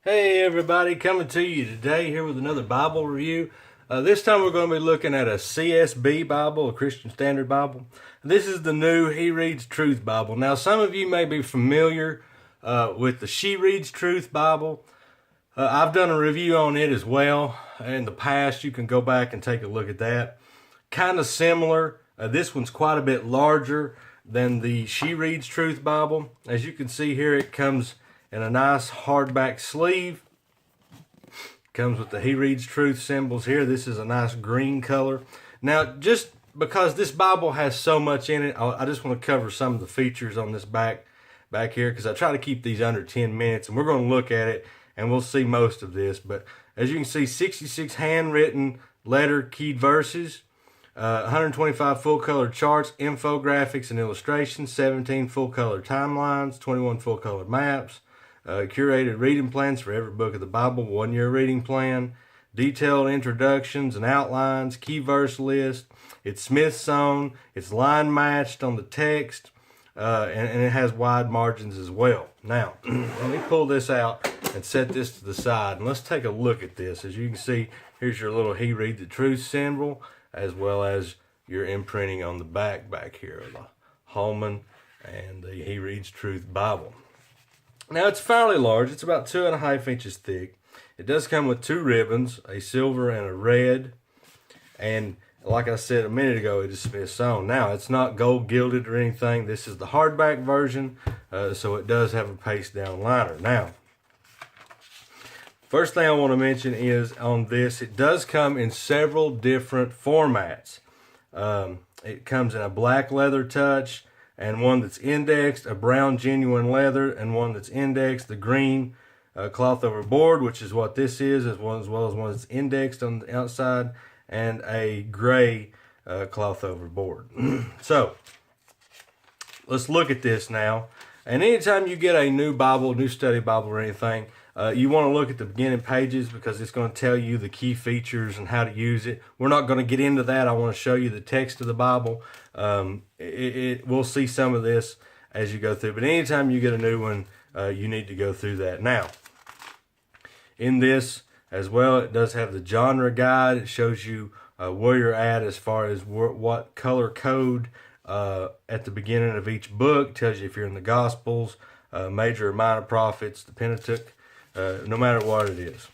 Hey everybody, coming to you today here with another Bible review. This time we're going to be looking at a CSB Bible, a Christian Standard Bible. This is the new He Reads Truth Bible. Now some of you may be familiar with the She Reads Truth Bible. I've done a review on it as well in the past. You can go back and take a look at that. Kind of similar. This one's quite a bit larger than the She Reads Truth Bible. As you can see here, it comes in a nice hardback sleeve. Comes with the He Reads Truth symbols here. This is a nice green color. Now, just because this Bible has so much in it, I just want to cover some of the features on this back here, because I try to keep these under 10 minutes, and we're going to look at it, and we'll see most of this. But as you can see, 66 handwritten letter keyed verses, 125 full-color charts, infographics, and illustrations, 17 full-color timelines, 21 full-color maps, curated reading plans for every book of the Bible, 1-year reading plan, detailed introductions and outlines, key verse list. It's Smith sewn, it's line matched on the text, and it has wide margins as well. Now, let me pull this out and set this to the side, and let's take a look at this. As you can see, here's your little He Read the Truth symbol, as well as your imprinting on the back here of the Holman and the He Reads Truth Bible. Now it's fairly large. It's about 2.5 inches thick. It does come with 2 ribbons, a silver and a red. And like I said a minute ago, it is Smith sewn. Now it's not gold gilded or anything. This is the hardback version, so it does have a paste down liner. Now, first thing I want to mention is on this, it does come in several different formats. It comes in a black leather touch, and one that's indexed, a brown genuine leather, and one that's indexed, the green cloth over board, which is what this is, as well as one that's indexed on the outside, and a gray cloth over board. So, let's look at this now. And anytime you get a new Bible, new study Bible or anything, you want to look at the beginning pages, because it's going to tell you the key features and how to use it. We're not going to get into that. I want to show you the text of the Bible. We'll see some of this as you go through. But anytime you get a new one, you need to go through that. Now, in this as well, it does have the genre guide. It shows you where you're at as far as what color code at the beginning of each book. It tells you if you're in the Gospels, major or minor prophets, the Pentateuch. No matter what it is.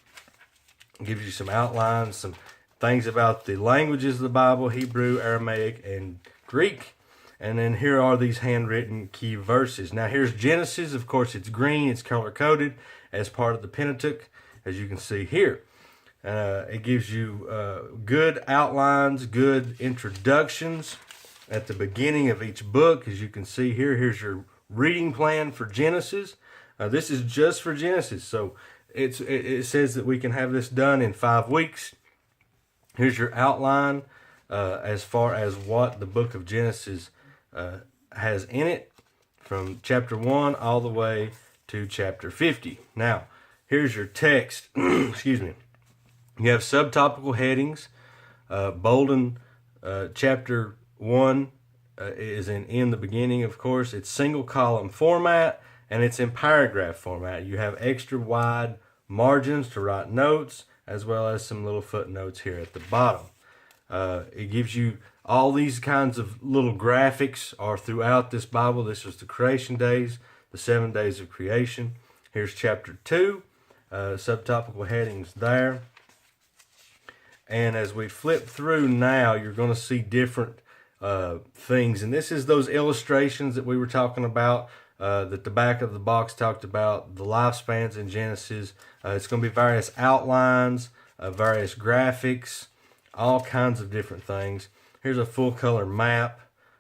It gives you some outlines, some things about the languages of the Bible, Hebrew, Aramaic, and Greek. And then here are these handwritten key verses. Now here's Genesis. Of course, it's green. It's color-coded as part of the Pentateuch, as you can see here. It gives you good outlines, good introductions at the beginning of each book. As you can see here, here's your reading plan for Genesis. This is just for Genesis, so it says that we can have this done in 5 weeks. Here's your outline as far as what the book of Genesis has in it, from chapter 1 all the way to chapter 50. Now, here's your text. Excuse me. You have subtopical headings. Bolden chapter 1 is in the beginning, of course. It's single column format. And it's in paragraph format. You have extra wide margins to write notes, as well as some little footnotes here at the bottom. It gives you all these kinds of little graphics are throughout this Bible. This is the creation days, the 7 days of creation. Here's chapter 2, subtopical headings there. And as we flip through now, you're going to see different things. And this is those illustrations that we were talking about. That the back of the box talked about, the lifespans in Genesis. It's going to be various outlines, various graphics, all kinds of different things. Here's a full color map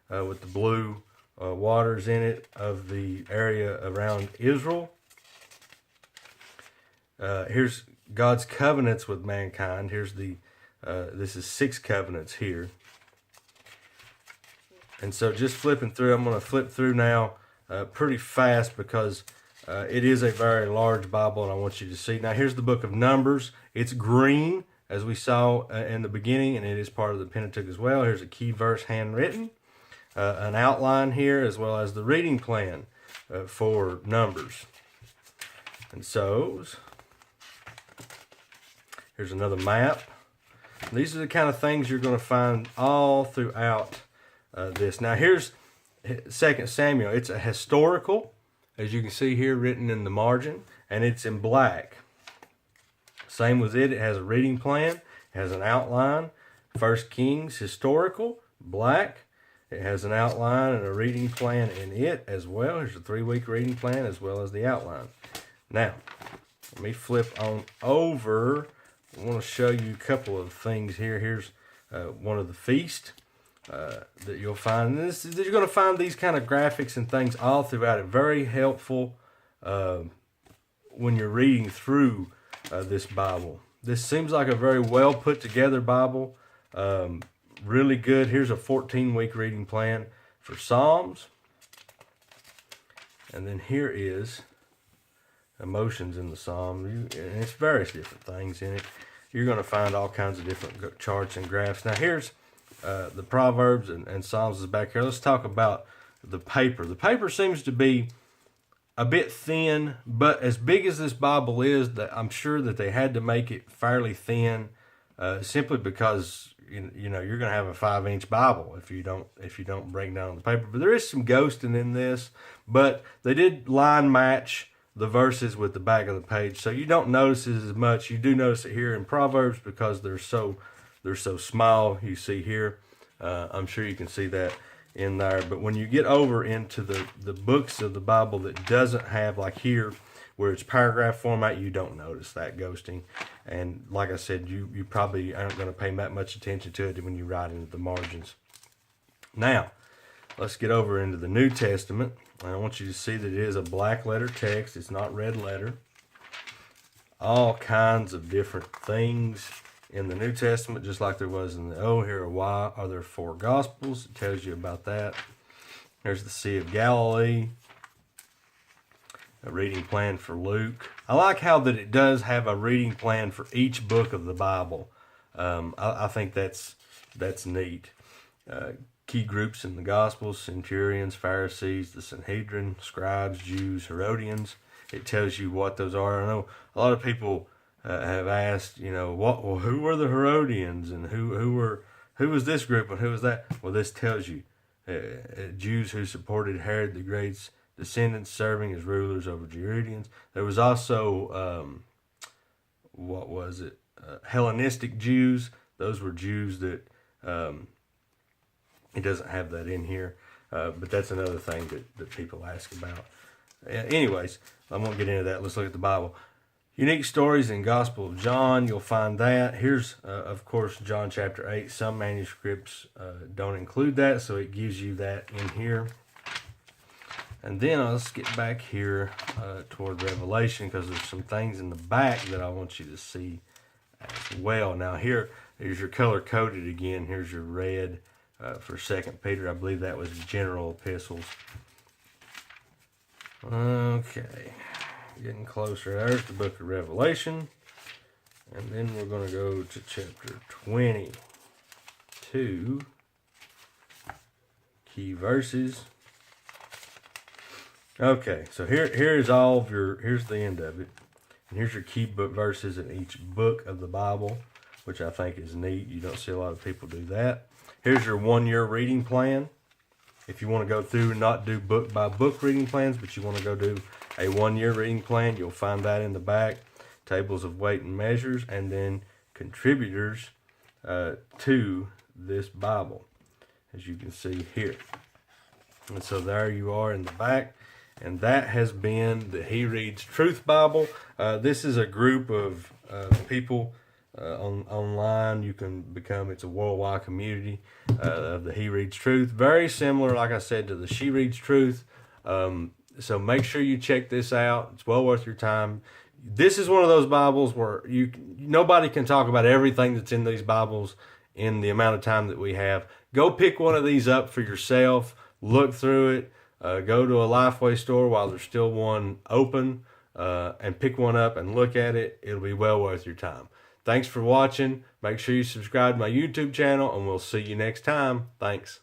with the blue waters in it of the area around Israel. Here's God's covenants with mankind. Here's this is 6 covenants here. And so just flipping through, I'm going to flip through now pretty fast, because it is a very large Bible, and I want you to see. Now here's the book of Numbers. It's green, as we saw in the beginning, and it is part of the Pentateuch as well. Here's a key verse handwritten, an outline here, as well as the reading plan for Numbers. And so Here's another map. These are the kind of things you're going to find all throughout this. Now here's 2 Samuel. It's a historical, as you can see here written in the margin, and it's in black. Same with it. It has a reading plan. It has an outline. 1 Kings, historical, black. It has an outline and a reading plan in it as well. There's a 3-week reading plan as well as the outline. Now, let me flip on over. I want to show you a couple of things here. Here's one of the feasts that you'll find. And you're going to find these kind of graphics and things all throughout it. Very helpful when you're reading through this Bible. This seems like a very well put together Bible. Really good. Here's a 14-week reading plan for Psalms. And then here is emotions in the Psalm. And it's various different things in it. You're going to find all kinds of different charts and graphs. Now here's the Proverbs and Psalms is back here. Let's talk about the paper. The paper seems to be a bit thin, but as big as this Bible is, that I'm sure that they had to make it fairly thin, simply because you know you're going to have a 5-inch Bible if you don't break down the paper. But there is some ghosting in this, but they did line match the verses with the back of the page, so you don't notice it as much. You do notice it here in Proverbs because they're so small. You see here, I'm sure you can see that in there. But when you get over into the books of the Bible that doesn't have, like here where it's paragraph format, you don't notice that ghosting. And like I said, you probably aren't going to pay that much attention to it when you write into the margins. Now let's get over into the New Testament. I want you to see that it is a black letter text. It's not red letter. All kinds of different things in the New Testament, just like there was in the here are why are there 4 Gospels. It tells you about that. There's the Sea of Galilee. A reading plan for Luke. I like how that it does have a reading plan for each book of the Bible. I think that's neat. Key groups in the Gospels: centurions, Pharisees, the Sanhedrin, scribes, Jews, Herodians. It tells you what those are. I know a lot of people have asked, who were the Herodians and who was this group and who was that? Well, this tells you Jews who supported Herod the Great's descendants serving as rulers over Judeans. There was also Hellenistic Jews. Those were Jews that it doesn't have that in here, but that's another thing that people ask about. Anyways, I won't get into that. Let's look at the Bible. Unique stories in Gospel of John, you'll find that. Here's, of course, John chapter 8. Some manuscripts don't include that, so it gives you that in here. And then let's get back here toward Revelation, because there's some things in the back that I want you to see as well. Now here's your color-coded again. Here's your red for 2 Peter. I believe that was general epistles. Okay, getting closer. There's the book of Revelation. And then we're going to go to chapter 22. Key verses. Okay, so here's all of here's the end of it. And here's your key book verses in each book of the Bible, which I think is neat. You don't see a lot of people do that. Here's your 1-year reading plan. If you want to go through and not do book by book reading plans, but you want to go do a 1-year reading plan, you'll find that in the back. Tables of weight and measures, and then contributors to this Bible, as you can see here. And so there you are in the back. And that has been the He Reads Truth Bible. This is a group of people online. You can become, it's a worldwide community of the He Reads Truth. Very similar, like I said, to the She Reads Truth. So make sure you check this out. It's well worth your time. This is one of those Bibles where nobody can talk about everything that's in these Bibles in the amount of time that we have. Go pick one of these up for yourself. Look through it. Go to a Lifeway store while there's still one open and pick one up and look at it. It'll be well worth your time. Thanks for watching. Make sure you subscribe to my YouTube channel, and we'll see you next time. Thanks.